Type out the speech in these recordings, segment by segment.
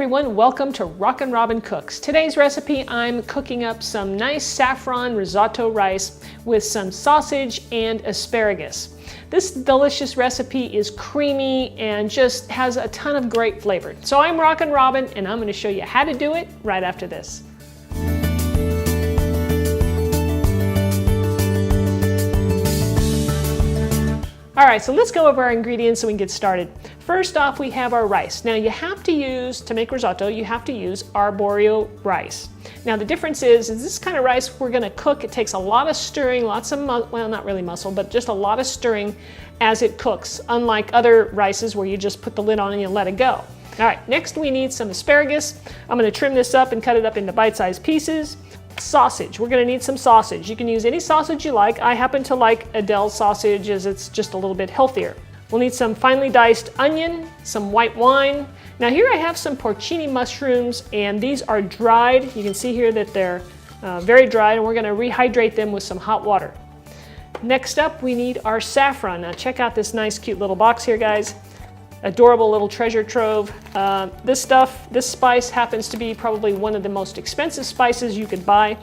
everyone, welcome to Rockin' Robin Cooks. Today's recipe, I'm cooking up some nice saffron risotto rice with some sausage and asparagus. This delicious recipe is creamy and just has a ton of great flavor. So I'm Rockin' Robin and I'm going to show you how to do it right after this. All right, so let's go over our ingredients so we can get started. First off, we have our rice. Now you have to use, to make risotto, you have to use Arborio rice. Now the difference is this kind of rice we're gonna cook, it takes a lot of stirring, lots of, well, not really muscle, but just a lot of stirring as it cooks, unlike other rices where you just put the lid on and you let it go. All right, next we need some asparagus. I'm gonna trim this up and cut it up into bite-sized pieces. Sausage, we're going to need some sausage. You can use any sausage you like. I happen to like Aidells sausage as it's just a little bit healthier. We'll need some finely diced onion, some white wine. Now here I have some porcini mushrooms and these are dried. You can see here that they're very dried and we're going to rehydrate them with some hot water. Next up we need our saffron. Now check out this nice cute little box here, guys. Adorable little treasure trove. This spice happens to be probably one of the most expensive spices you could buy,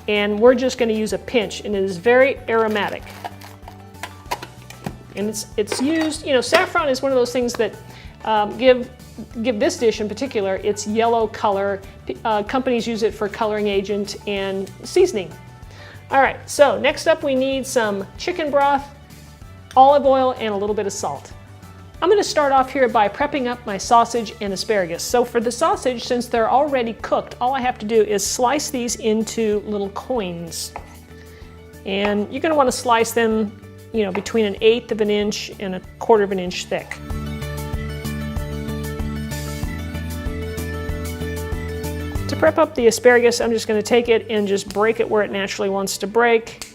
and we're just going to use a pinch, and it is very aromatic. And it's used, you know, saffron is one of those things that give this dish in particular its yellow color. Companies use it for coloring agent and seasoning. All right, so next up we need some chicken broth, olive oil, and a little bit of salt. I'm going to start off here by prepping up my sausage and asparagus. So for the sausage, since they're already cooked, all I have to do is slice these into little coins. And you're going to want to slice them, you know, between 1/8 of an inch and 1/4 of an inch thick. To prep up the asparagus, I'm just going to take it and just break it where it naturally wants to break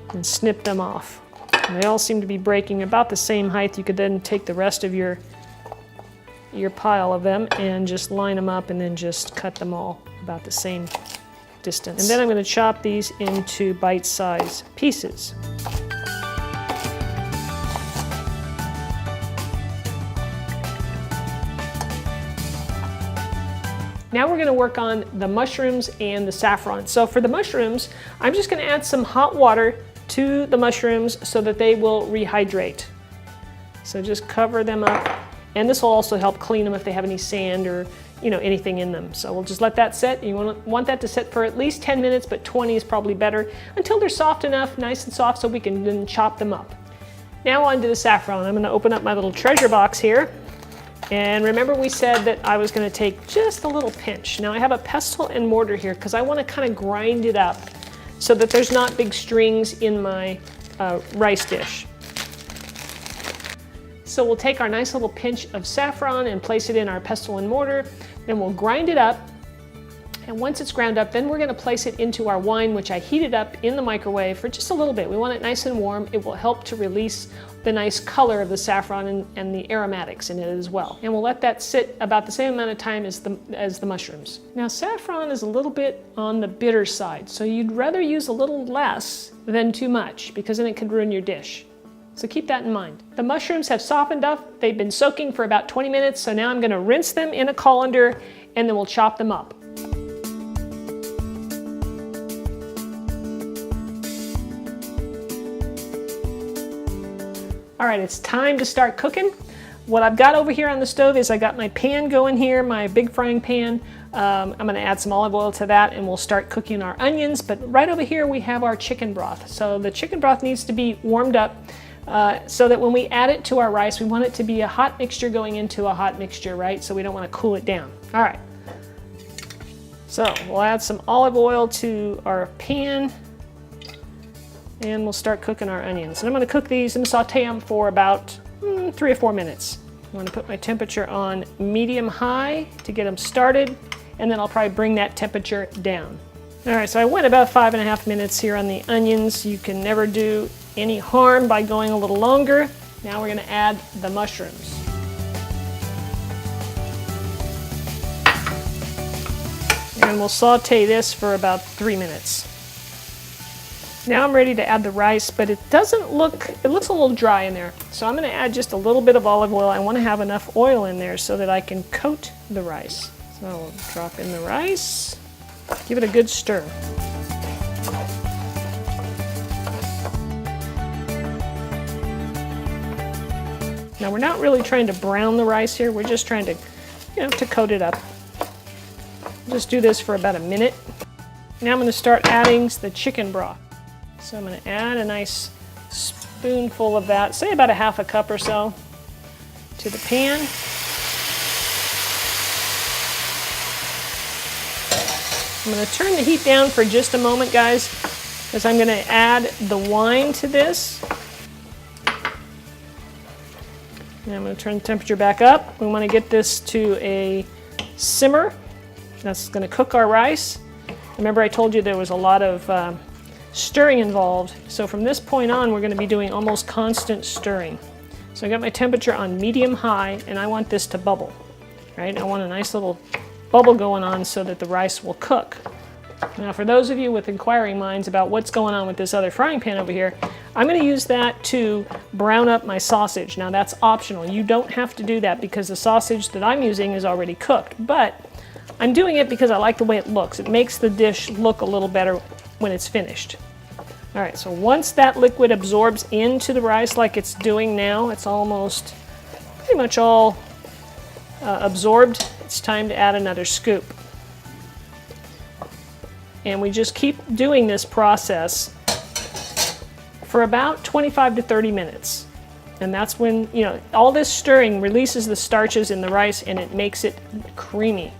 and snip them off. They all seem to be breaking about the same height. You could then take the rest of your pile of them and just line them up and then just cut them all about the same distance. And then I'm going to chop these into bite-sized pieces. Now we're going to work on the mushrooms and the saffron. So for the mushrooms, I'm just going to add some hot water to the mushrooms so that they will rehydrate. So just cover them up, and this will also help clean them if they have any sand or, you know, anything in them. So we'll just let that set. You want that to set for at least 10 minutes, but 20 is probably better, until they're soft enough, nice and soft, so we can then chop them up. Now on to the saffron. I'm going to open up my little treasure box here. And remember we said that I was going to take just a little pinch. Now I have a pestle and mortar here because I want to kind of grind it up so that there's not big strings in my rice dish. So we'll take our nice little pinch of saffron and place it in our pestle and mortar, then we'll grind it up, and once it's ground up, then we're going to place it into our wine, which I heated up in the microwave for just a little bit. We want it nice and warm. It will help to release the nice color of the saffron and the aromatics in it as well. And we'll let that sit about the same amount of time as the mushrooms. Now saffron is a little bit on the bitter side, so you'd rather use a little less than too much, because then it could ruin your dish. So keep that in mind. The mushrooms have softened up. They've been soaking for about 20 minutes, so now I'm going to rinse them in a colander and then we'll chop them up. All right, it's time to start cooking. What I've got over here on the stove is I got my pan going here, my big frying pan. I'm gonna add some olive oil to that and we'll start cooking our onions, but right over here we have our chicken broth. So the chicken broth needs to be warmed up so that when we add it to our rice, we want it to be a hot mixture going into a hot mixture, right? So we don't want to cool it down. All right, so we'll add some olive oil to our pan. And we'll start cooking our onions. And I'm going to cook these and saute them for about 3 or 4 minutes. I'm going to put my temperature on medium-high to get them started, and then I'll probably bring that temperature down. All right, so I went about 5.5 minutes here on the onions. You can never do any harm by going a little longer. Now we're going to add the mushrooms. And we'll saute this for about 3 minutes. Now I'm ready to add the rice, but it looks a little dry in there. So I'm going to add just a little bit of olive oil. I want to have enough oil in there so that I can coat the rice. So we'll drop in the rice, give it a good stir. Now we're not really trying to brown the rice here, we're just trying to, to coat it up. Just do this for about a minute. Now I'm going to start adding the chicken broth. So I'm going to add a nice spoonful of that, say about a half a cup or so, to the pan. I'm going to turn the heat down for just a moment, guys, because I'm going to add the wine to this. And I'm going to turn the temperature back up. We want to get this to a simmer. That's going to cook our rice. Remember I told you there was a lot of stirring involved. So from this point on, we're going to be doing almost constant stirring. So I got my temperature on medium-high, and I want this to bubble. Right? I want a nice little bubble going on so that the rice will cook. Now for those of you with inquiring minds about what's going on with this other frying pan over here, I'm going to use that to brown up my sausage. Now that's optional. You don't have to do that because the sausage that I'm using is already cooked, but I'm doing it because I like the way it looks. It makes the dish look a little better when it's finished. All right, so once that liquid absorbs into the rice like it's doing now, it's almost pretty much all absorbed. It's time to add another scoop. And we just keep doing this process for about 25 to 30 minutes. And that's when, all this stirring releases the starches in the rice and it makes it creamy.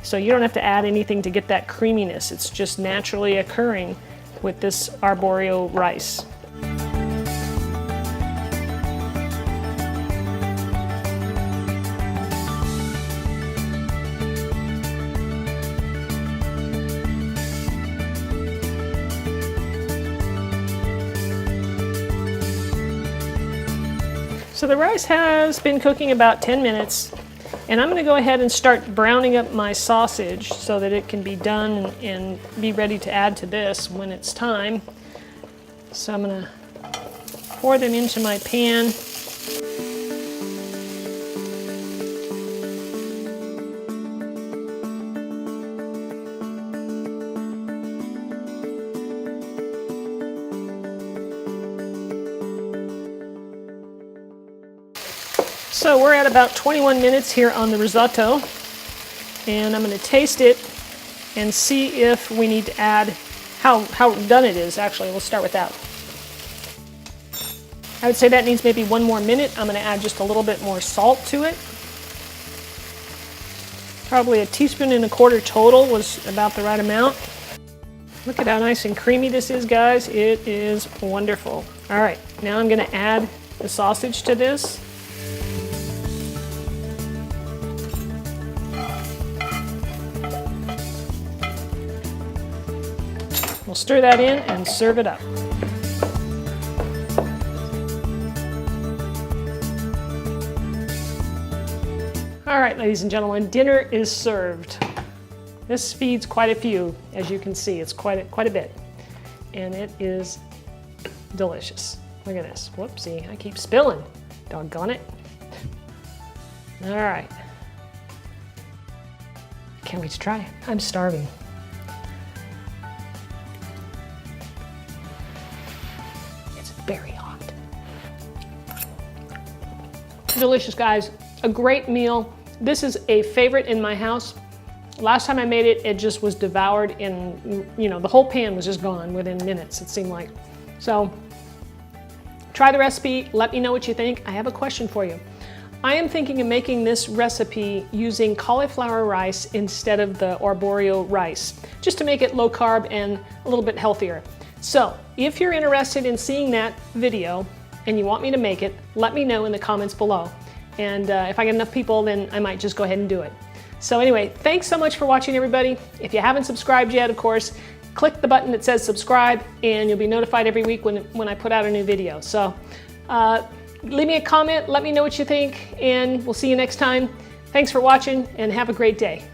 So you don't have to add anything to get that creaminess. It's just naturally occurring with this arborio rice. So the rice has been cooking about 10 minutes, and I'm going to go ahead and start browning up my sausage so that it can be done and be ready to add to this when it's time. So I'm going to pour them into my pan. So we're at about 21 minutes here on the risotto, and I'm going to taste it and see if we need to add, how done it is actually. We'll start with that. I would say that needs maybe one more minute. I'm going to add just a little bit more salt to it. Probably 1.25 teaspoons total was about the right amount. Look at how nice and creamy this is, guys. It is wonderful. All right, now I'm going to add the sausage to this. We'll stir that in and serve it up. All right, ladies and gentlemen, dinner is served. This feeds quite a few, as you can see. It's quite a bit, and it is delicious. Look at this. Whoopsie, I keep spilling. Doggone it. All right. Can't wait to try it. I'm starving. Very hot. Delicious, guys. A great meal. This is a favorite in my house. Last time I made it, it just was devoured in, the whole pan was just gone within minutes, it seemed like. So try the recipe. Let me know what you think. I have a question for you. I am thinking of making this recipe using cauliflower rice instead of the arborio rice, just to make it low carb and a little bit healthier. So if you're interested in seeing that video and you want me to make it, let me know in the comments below. And if I get enough people, then I might just go ahead and do it. So anyway, thanks so much for watching, everybody. If you haven't subscribed yet, of course, click the button that says subscribe and you'll be notified every week when I put out a new video. So leave me a comment, let me know what you think, and we'll see you next time. Thanks for watching and have a great day.